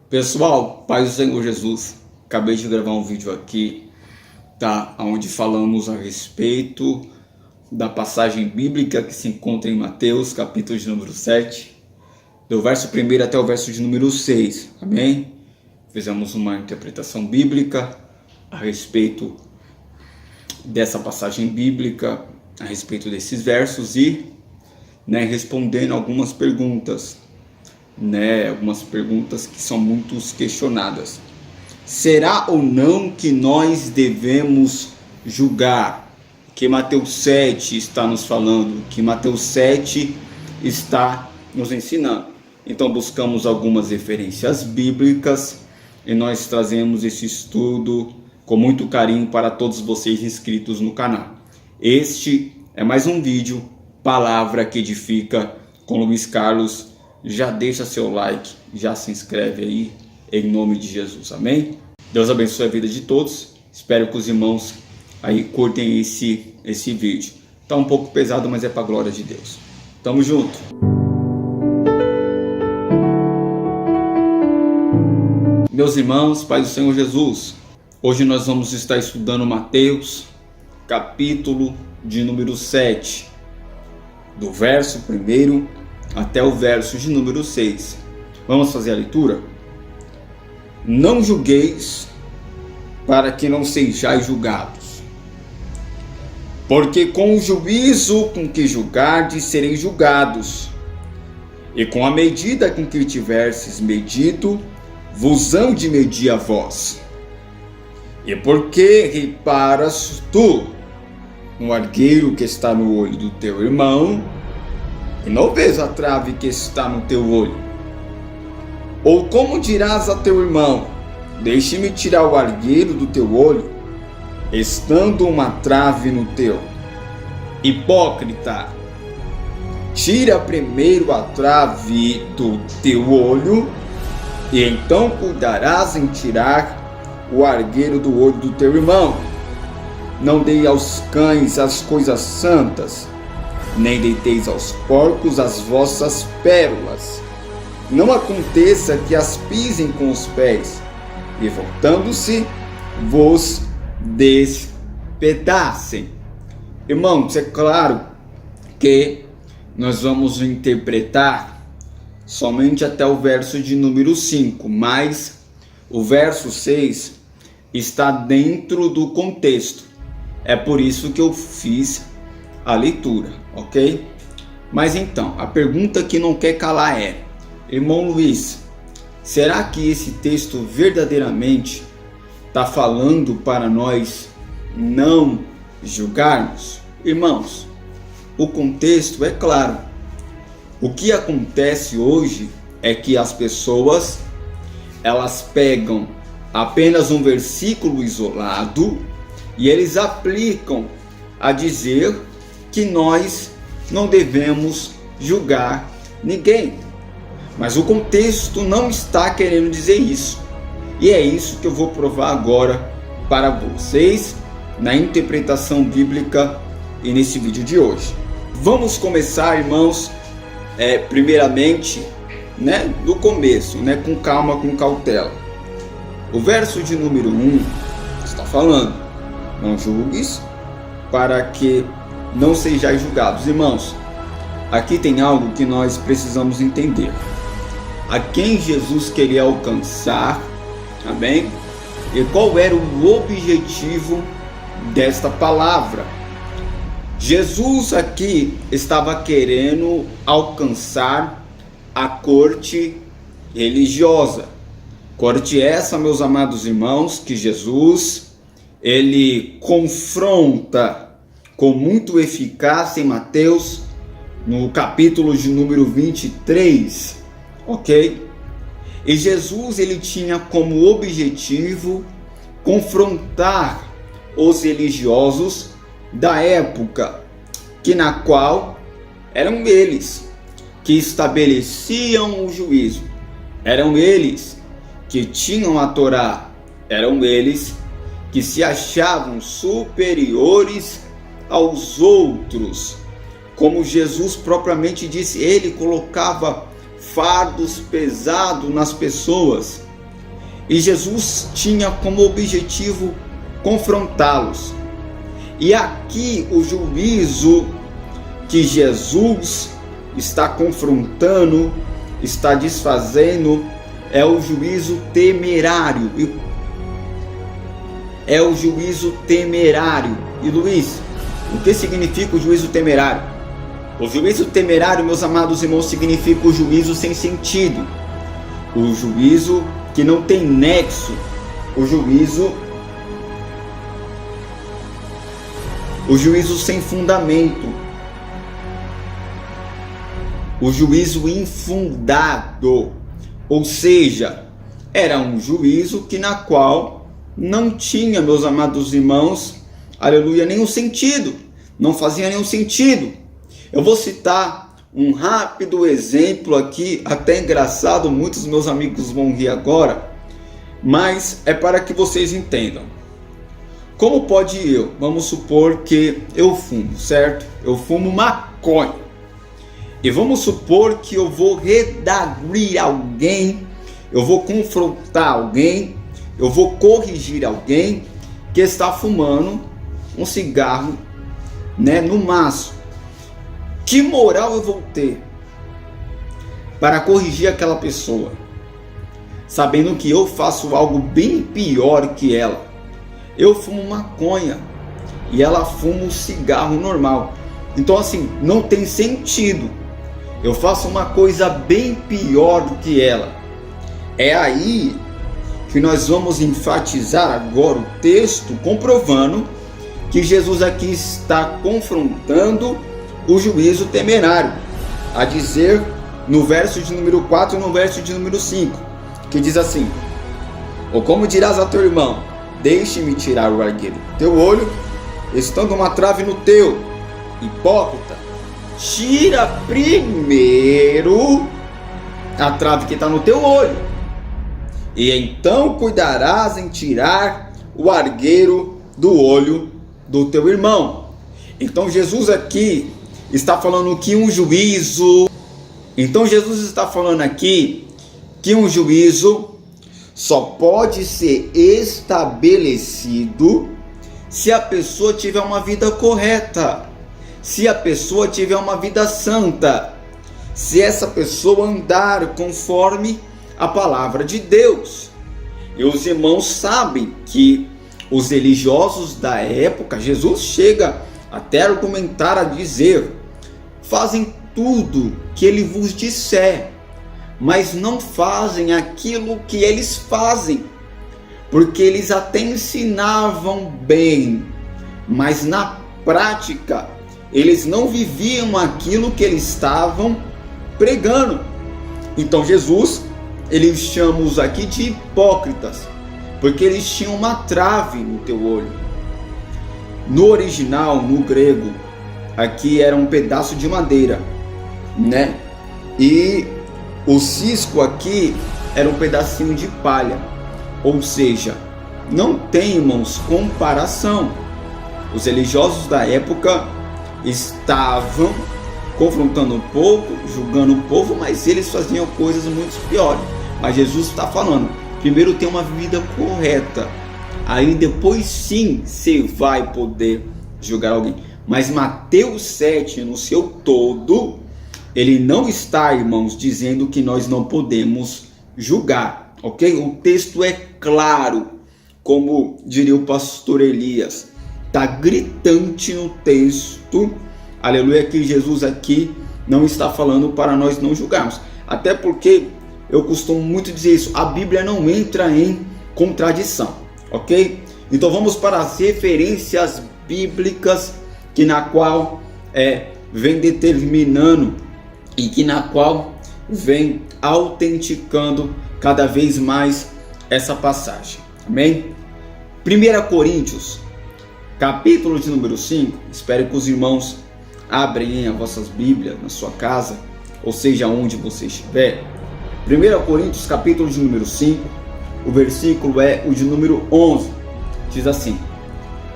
Pessoal, paz do Senhor Jesus. Acabei de gravar um vídeo aqui, tá? Onde falamos a respeito da passagem bíblica que se encontra em Mateus, capítulo de número 7, do verso 1 até o verso de número 6, amém? Fizemos uma interpretação bíblica a respeito dessa passagem bíblica, a respeito desses versos e, respondendo algumas perguntas. Algumas perguntas que são muito questionadas. Será ou não que nós devemos julgar? Que Mateus 7 está nos falando, que Mateus 7 está nos ensinando. Então buscamos algumas referências bíblicas e nós trazemos esse estudo com muito carinho para todos vocês inscritos no canal. Este é mais um vídeo, Palavra que Edifica, com Luiz Carlos. Já deixa seu like, já se inscreve aí, em nome de Jesus, amém? Deus abençoe a vida de todos, espero que os irmãos aí curtem esse vídeo. Tá um pouco pesado, mas é para a glória de Deus. Tamo junto! Meus irmãos, paz do Senhor Jesus, hoje nós vamos estar estudando Mateus, capítulo de número 7, do verso 1 até o verso de número 6. Vamos fazer a leitura? Não julgueis, para que não sejais julgados. Porque com o juízo com que julgardes, sereis julgados. E com a medida com que tiverdes medido, vos hão de medir a vós. E porque reparas tu no argueiro que está no olho do teu irmão, e não vês a trave que está no teu olho? Ou como dirás a teu irmão, deixe-me tirar o argueiro do teu olho, estando uma trave no teu? Hipócrita, tira primeiro a trave do teu olho, e então cuidarás em tirar o argueiro do olho do teu irmão. Não dei aos cães as coisas santas, nem deiteis aos porcos as vossas pérolas. Não aconteça que as pisem com os pés, e voltando-se, vos despedacem. Irmãos, é claro que nós vamos interpretar somente até o verso de número 5, mas o verso 6 está dentro do contexto. É por isso que eu fiz a leitura, ok? Mas então, a pergunta que não quer calar é: irmão Luiz, será que esse texto verdadeiramente está falando para nós não julgarmos? Irmãos, o contexto é claro. O que acontece hoje é que as pessoas, elas pegam apenas um versículo isolado e eles aplicam a dizer que nós não devemos julgar ninguém. Mas o contexto não está querendo dizer isso. E é isso que eu vou provar agora para vocês na interpretação bíblica e nesse vídeo de hoje. Vamos começar, irmãos, primeiramente, do começo, com calma, com cautela. O verso de número 1 está falando: não julgues, para que não sejais julgados. Irmãos, aqui tem algo que nós precisamos entender. A quem Jesus queria alcançar, amém? E qual era o objetivo desta palavra? Jesus aqui estava querendo alcançar a corte religiosa. Corte essa, meus amados irmãos, que Jesus ele confronta com muito eficácia em Mateus, no capítulo de número 23, ok? E Jesus ele tinha como objetivo confrontar os religiosos da época, na qual eram eles que estabeleciam o juízo, eram eles que tinham a Torá, eram eles que se achavam superiores aos outros. Como Jesus propriamente disse, ele colocava fardos pesados nas pessoas. E Jesus tinha como objetivo confrontá-los. E aqui o juízo que Jesus está confrontando, está desfazendo, é o juízo temerário. É o juízo temerário. E Luiz, o que significa o juízo temerário? O juízo temerário, meus amados irmãos, significa o juízo sem sentido. O juízo que não tem nexo. O juízo sem fundamento. O juízo infundado. Ou seja, era um juízo que na qual não tinha, meus amados irmãos, aleluia, nenhum sentido. Não fazia nenhum sentido. Eu vou citar um rápido exemplo aqui, até engraçado, muitos meus amigos vão rir agora, mas é para que vocês entendam. Como pode vamos supor que eu fumo, certo? Eu fumo maconha. E vamos supor que eu vou redagrir alguém, eu vou confrontar alguém, eu vou corrigir alguém que está fumando um cigarro, no maço. Que moral eu vou ter para corrigir aquela pessoa, sabendo que eu faço algo bem pior que ela? Eu fumo maconha e ela fuma um cigarro normal. Então assim, não tem sentido. Eu faço uma coisa bem pior do que ela. É aí que nós vamos enfatizar agora o texto, comprovando que Jesus aqui está confrontando o juízo temerário, a dizer no verso de número 4 e no verso de número 5, que diz assim: ou como dirás a teu irmão, deixe-me tirar o argueiro do teu olho, estando uma trave no teu. Hipócrita, tira primeiro a trave que está no teu olho, e então cuidarás em tirar o argueiro do olho do teu irmão. Então Jesus aqui está falando que um juízo, só pode ser estabelecido se a pessoa tiver uma vida correta, se a pessoa tiver uma vida santa, se essa pessoa andar conforme a palavra de Deus. E os irmãos sabem que os religiosos da época, Jesus chega até argumentar, a dizer: fazem tudo que ele vos disser, mas não fazem aquilo que eles fazem, porque eles até ensinavam bem, mas na prática eles não viviam aquilo que eles estavam pregando. Então Jesus, ele chama-os aqui de hipócritas, porque eles tinham uma trave no teu olho. No original, no grego, aqui era um pedaço de madeira, E o cisco aqui era um pedacinho de palha. Ou seja, não tem, irmãos, comparação. Os religiosos da época estavam confrontando o povo, julgando o povo, mas eles faziam coisas muito piores. Mas Jesus está falando, primeiro tem uma vida correta, aí depois sim você vai poder julgar alguém. Mas Mateus 7, no seu todo, ele não está, irmãos, dizendo que nós não podemos julgar, ok? O texto é claro, como diria o pastor Elias, está gritante no texto, aleluia, que Jesus aqui não está falando para nós não julgarmos. Até porque eu costumo muito dizer isso, a Bíblia não entra em contradição, ok? Então vamos para as referências bíblicas que na qual vem determinando e que na qual vem autenticando cada vez mais essa passagem. Amém? 1 Coríntios, capítulo de número 5, espero que os irmãos abrem as vossas Bíblias na sua casa, ou seja, onde você estiver. 1 Coríntios, capítulo de número 5, o versículo é o de número 11, diz assim: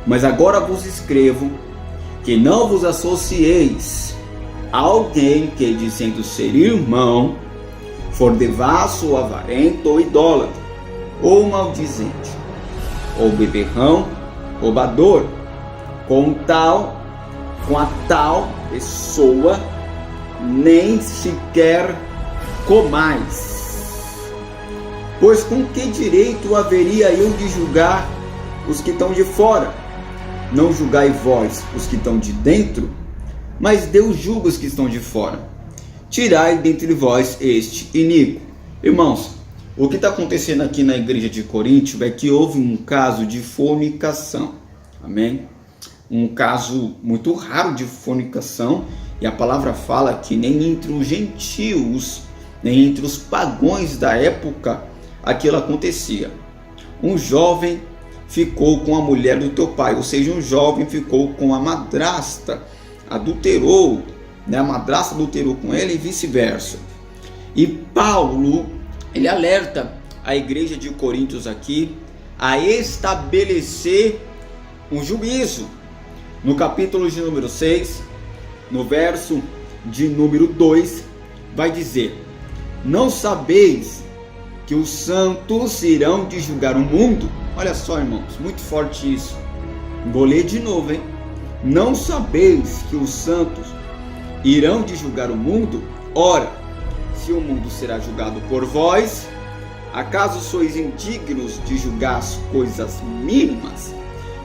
mas agora vos escrevo que não vos associeis a alguém que, dizendo ser irmão, for devasso, avarento ou idólatra, ou maldizente, ou beberrão, roubador, com a tal pessoa nem sequer comais. Pois com que direito haveria eu de julgar os que estão de fora? Não julgai vós os que estão de dentro, mas Deus julga os que estão de fora. Tirai dentre vós este iníquo. Irmãos, o que está acontecendo aqui na igreja de Coríntio é que houve um caso de fornicação. Amém? Um caso muito raro de fornicação. E a palavra fala que nem entre os gentios, nem entre os pagãos da época, aquilo acontecia. Um jovem ficou com a mulher do teu pai, ou seja, um jovem ficou com a madrasta, adulterou, a madrasta adulterou com ele e vice-versa. E Paulo, ele alerta a igreja de Coríntios aqui a estabelecer um juízo. No capítulo de número 6, no verso de número 2, vai dizer: não sabeis que os santos irão de julgar o mundo? Olha só, irmãos, muito forte isso. Vou ler de novo, hein? Não sabeis que os santos irão de julgar o mundo? Ora, se o mundo será julgado por vós, acaso sois indignos de julgar as coisas mínimas?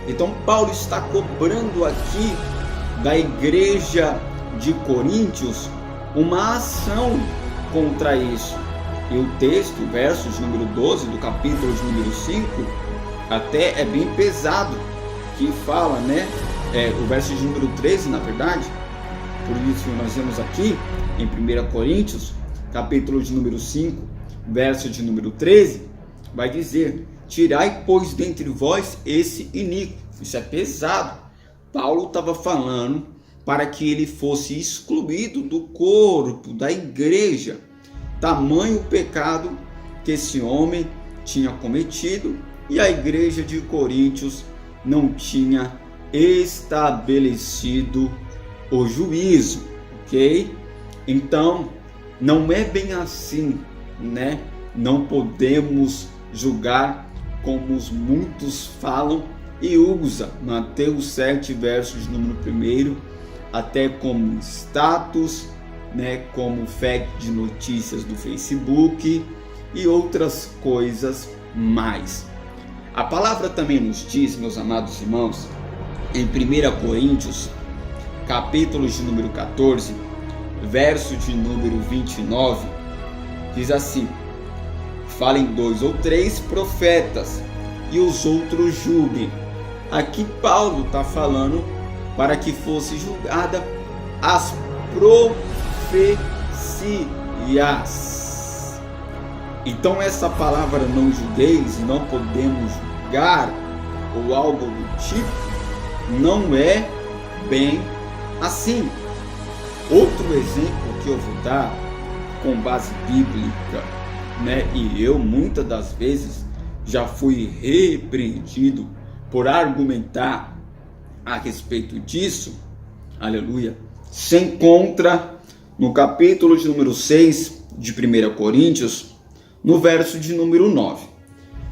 Então Paulo está cobrando aqui da igreja de Coríntios uma ação contra isso. E o texto, verso de número 12 do capítulo de número 5, até é bem pesado, que fala, o verso de número 13, na verdade. Por isso nós vemos aqui em 1 Coríntios, capítulo de número 5, verso de número 13, vai dizer: tirai, pois, dentre vós esse iníquo. Isso é pesado. Paulo estava falando para que ele fosse excluído do corpo, da igreja. Tamanho o pecado que esse homem tinha cometido, e a igreja de Coríntios não tinha estabelecido o juízo, ok? Então, não é bem assim, Não podemos julgar como os muitos falam e usa Mateus 7, versos de número 1, até como status, como fact de notícias do Facebook e outras coisas mais. A palavra também nos diz, meus amados irmãos, em 1 Coríntios, capítulo de número 14, verso de número 29, diz assim: falem 2 ou 3 profetas e os outros julguem. Aqui Paulo está falando para que fosse julgada as profecias. Então essa palavra não julgueis, não podemos julgar ou algo do tipo, não é bem assim. Outro exemplo que eu vou dar com base bíblica, e eu muitas das vezes já fui repreendido por argumentar a respeito disso, aleluia, se encontra no capítulo de número 6 de 1 Coríntios, no verso de número 9.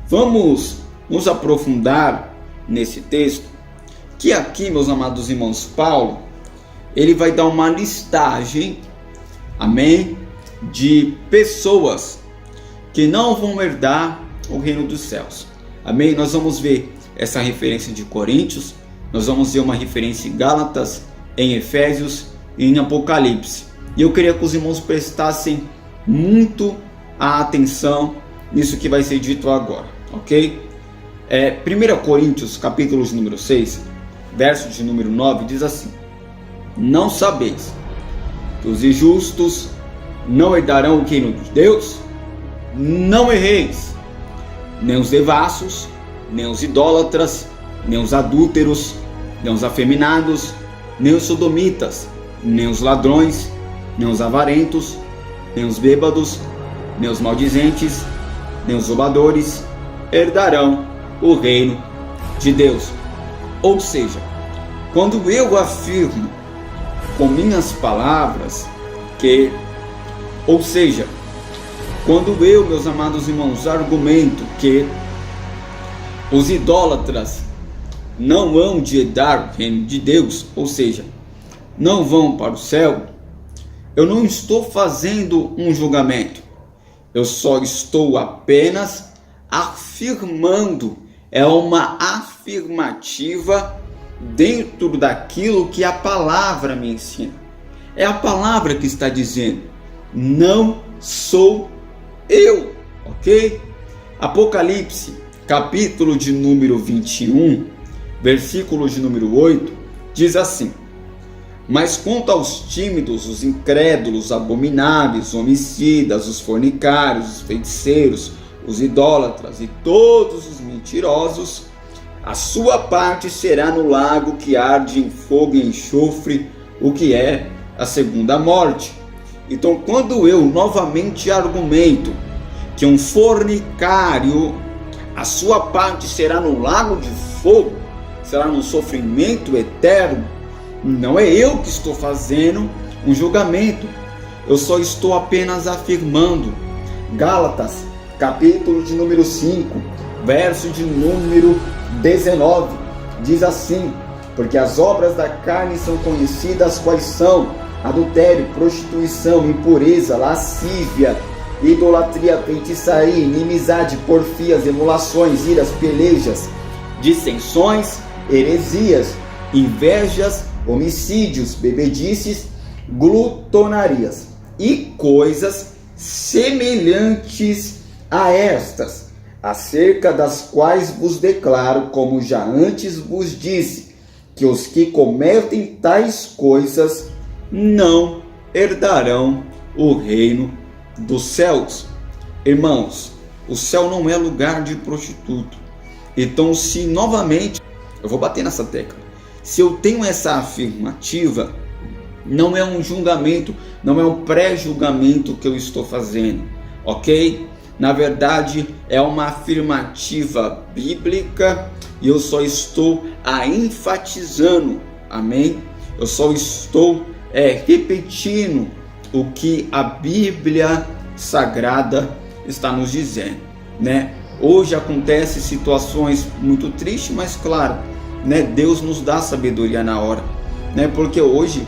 Vamos nos aprofundar nesse texto, que aqui, meus amados irmãos, Paulo, ele vai dar uma listagem, amém, de pessoas que não vão herdar o reino dos céus, amém. Nós vamos ver essa referência de Coríntios, nós vamos ver uma referência em Gálatas, em Efésios e em Apocalipse. E eu queria que os irmãos prestassem muito a atenção nisso que vai ser dito agora, ok? 1 Coríntios, capítulo de número 6, verso de número 9, diz assim: não sabeis que os injustos não herdarão o reino de Deus? Não erreis, nem os devassos, nem os idólatras, nem os adúlteros, nem os afeminados, nem os sodomitas, nem os ladrões, nem os avarentos, nem os bêbados, nem os maldizentes, nem os roubadores herdarão o reino de Deus. Ou seja, quando eu afirmo com minhas palavras que, Quando eu, meus amados irmãos, argumento que os idólatras não hão de herdar o reino de Deus, ou seja, não vão para o céu, eu não estou fazendo um julgamento, eu só estou apenas afirmando, é uma afirmativa dentro daquilo que a palavra me ensina. É a palavra que está dizendo, não sou eu, ok? Apocalipse, capítulo de número 21, versículo de número 8, diz assim: mas quanto aos tímidos, os incrédulos, abomináveis, homicidas, os fornicários, os feiticeiros, os idólatras e todos os mentirosos, a sua parte será no lago que arde em fogo e enxofre, o que é a segunda morte. Então, quando eu novamente argumento que um fornicário, a sua parte será no lago de fogo, será no sofrimento eterno, não é eu que estou fazendo um julgamento, eu só estou apenas afirmando. Gálatas, capítulo de número 5, verso de número 19, diz assim: porque as obras da carne são conhecidas, quais são: adultério, prostituição, impureza, lascívia, idolatria, feitiçaria, inimizade, porfias, emulações, iras, pelejas, dissensões, heresias, invejas, homicídios, bebedices, glutonarias e coisas semelhantes a estas, acerca das quais vos declaro, como já antes vos disse, que os que cometem tais coisas não herdarão o reino dos céus. Irmãos, o céu não é lugar de prostituto. Então, se novamente, eu vou bater nessa tecla, se eu tenho essa afirmativa, não é um julgamento, não é um pré-julgamento que eu estou fazendo, ok? Na verdade, é uma afirmativa bíblica e eu só estou enfatizando, amém? Eu só estou repetindo o que a Bíblia Sagrada está nos dizendo, né? Hoje acontecem situações muito tristes, mas claro, né, Deus nos dá sabedoria na hora, né? Porque hoje,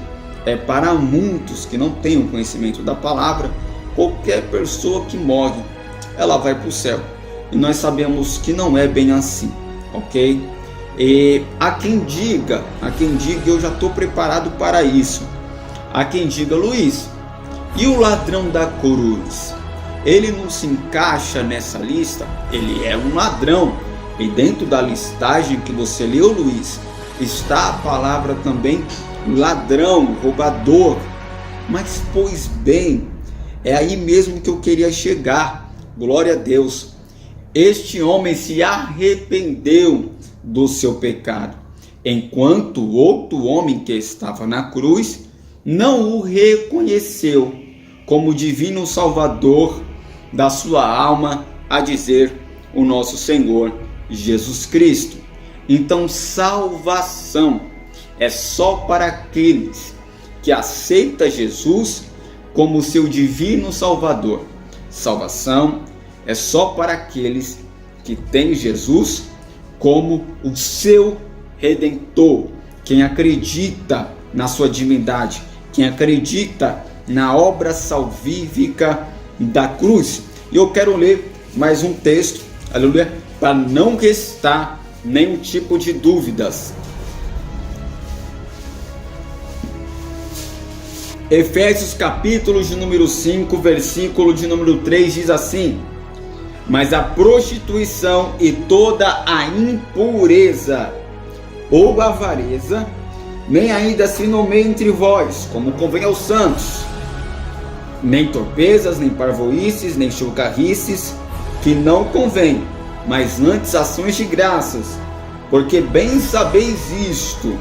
para muitos que não têm o conhecimento da palavra, qualquer pessoa que morre, ela vai para o céu. E nós sabemos que não é bem assim, ok? E há quem diga, eu já estou preparado para isso. Há quem diga: Luiz, e o ladrão da cruz? Ele não se encaixa nessa lista? Ele é um ladrão. E dentro da listagem que você leu, Luiz, está a palavra também ladrão, roubador. Mas, pois bem, é aí mesmo que eu queria chegar. Glória a Deus. Este homem se arrependeu do seu pecado, enquanto o outro homem que estava na cruz não o reconheceu como divino salvador da sua alma, a dizer, o nosso Senhor Jesus Cristo. Então, salvação é só para aqueles que aceitam Jesus como seu divino salvador. Salvação é só para aqueles que têm Jesus como o seu redentor, quem acredita na sua divindade, quem acredita na obra salvífica da cruz. E eu quero ler mais um texto, aleluia, para não restar nenhum tipo de dúvidas. Efésios capítulo de número 5, versículo de número 3 diz assim: mas a prostituição e toda a impureza ou avareza, nem ainda se nomeia entre vós, como convém aos santos, nem torpezas, nem parvoíces, nem chocarrices, que não convém, mas antes ações de graças, porque bem sabeis isto,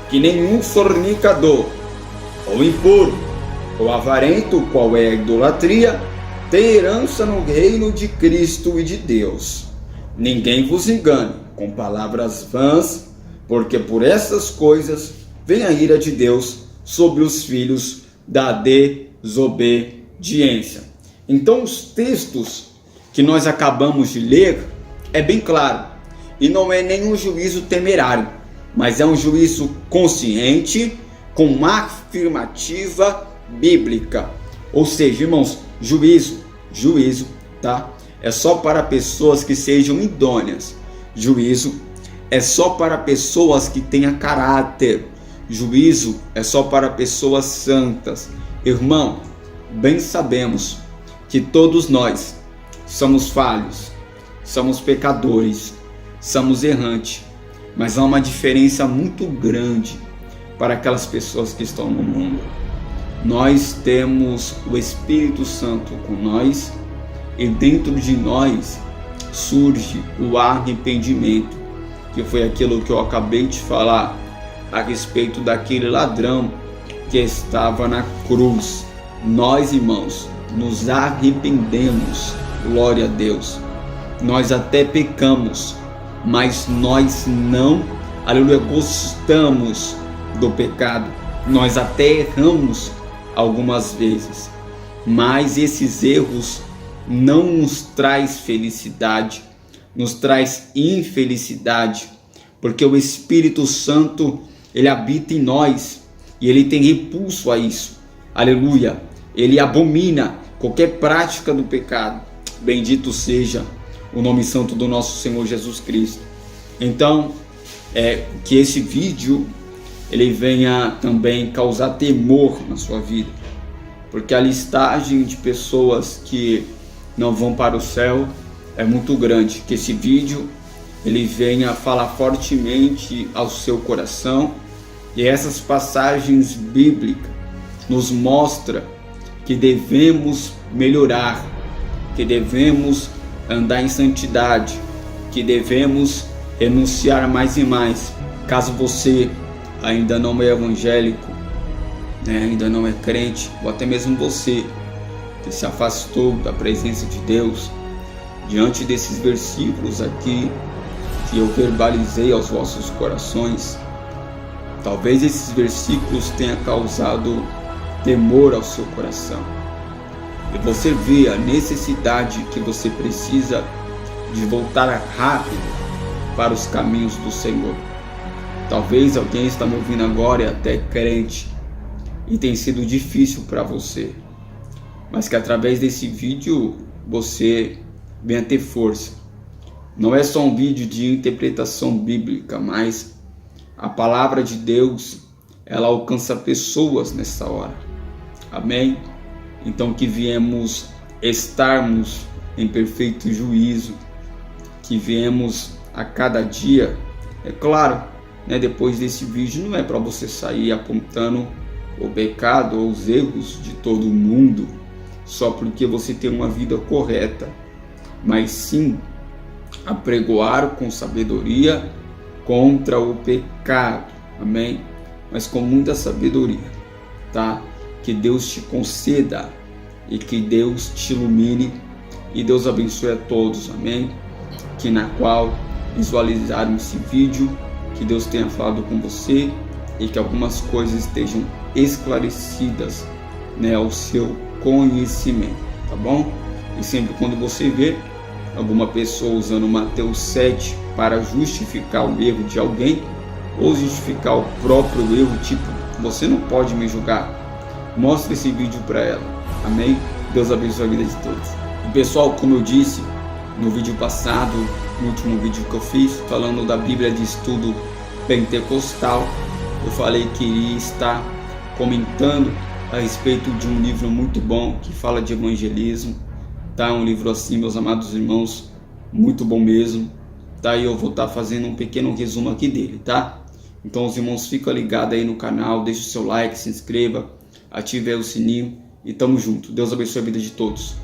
que nenhum fornicador, ou impuro, ou avarento, qual é a idolatria, tem herança no reino de Cristo e de Deus. Ninguém vos engane com palavras vãs, porque por essas coisas vem a ira de Deus sobre os filhos da desobediência. Então os textos que nós acabamos de ler é bem claro, e não é nenhum juízo temerário, mas é um juízo consciente com uma afirmativa bíblica. Ou seja, irmãos, juízo, tá? É só para pessoas que sejam idôneas. Juízo é só para pessoas que tenham caráter. Juízo é só para pessoas santas. Irmão, bem sabemos que todos nós somos falhos, somos pecadores, somos errantes, mas há uma diferença muito grande para aquelas pessoas que estão no mundo. Nós temos o Espírito Santo com nós e dentro de nós surge o arrependimento, que foi aquilo que eu acabei de falar a respeito daquele ladrão que estava na cruz. Nós, irmãos, nos arrependemos, glória a Deus. Nós até pecamos, mas nós não, aleluia, gostamos do pecado. Nós até erramos algumas vezes, mas esses erros não nos traz felicidade, nos traz infelicidade, porque o Espírito Santo, ele habita em nós e ele tem repulso a isso, aleluia. Ele abomina qualquer prática do pecado. Bendito seja o nome santo do nosso Senhor Jesus Cristo. Então, que esse vídeo ele venha também causar temor na sua vida, porque a listagem de pessoas que não vão para o céu é muito grande. Que esse vídeo ele venha falar fortemente ao seu coração, e essas passagens bíblicas nos mostram que devemos melhorar, que devemos andar em santidade, que devemos renunciar mais e mais. Caso você ainda não é evangélico, ainda não é crente, ou até mesmo você que se afastou da presença de Deus, diante desses versículos aqui que eu verbalizei aos vossos corações, talvez esses versículos tenham causado temor ao seu coração, e você vê a necessidade que você precisa de voltar rápido para os caminhos do Senhor. Talvez alguém está me ouvindo agora e até crente, e tem sido difícil para você, mas que através desse vídeo você venha ter força. Não é só um vídeo de interpretação bíblica, mas a palavra de Deus, ela alcança pessoas nessa hora. Amém? Então que viemos estarmos em perfeito juízo, que viemos a cada dia, é claro, depois desse vídeo não é para você sair apontando o pecado ou os erros de todo mundo só porque você tem uma vida correta, mas sim apregoar com sabedoria contra o pecado, amém? Mas com muita sabedoria, tá? Que Deus te conceda e que Deus te ilumine e Deus abençoe a todos, amém? Que na qual visualizaram esse vídeo, que Deus tenha falado com você e que algumas coisas estejam esclarecidas, ao seu conhecimento, tá bom? E sempre quando você ver alguma pessoa usando Mateus 7 para justificar o erro de alguém ou justificar o próprio erro, tipo, você não pode me julgar, mostre esse vídeo para ela, amém? Deus abençoe a vida de todos. E pessoal, como eu disse no vídeo passado, no último vídeo que eu fiz falando da Bíblia de Estudo Pentecostal, eu falei que iria estar comentando a respeito de um livro muito bom que fala de evangelismo, tá? Um livro assim, meus amados irmãos, muito bom mesmo, tá? E eu vou estar fazendo um pequeno resumo aqui dele, tá? Então os irmãos, ficam ligados aí no canal, deixa o seu like, se inscreva, ative aí o sininho e tamo junto. Deus abençoe a vida de todos.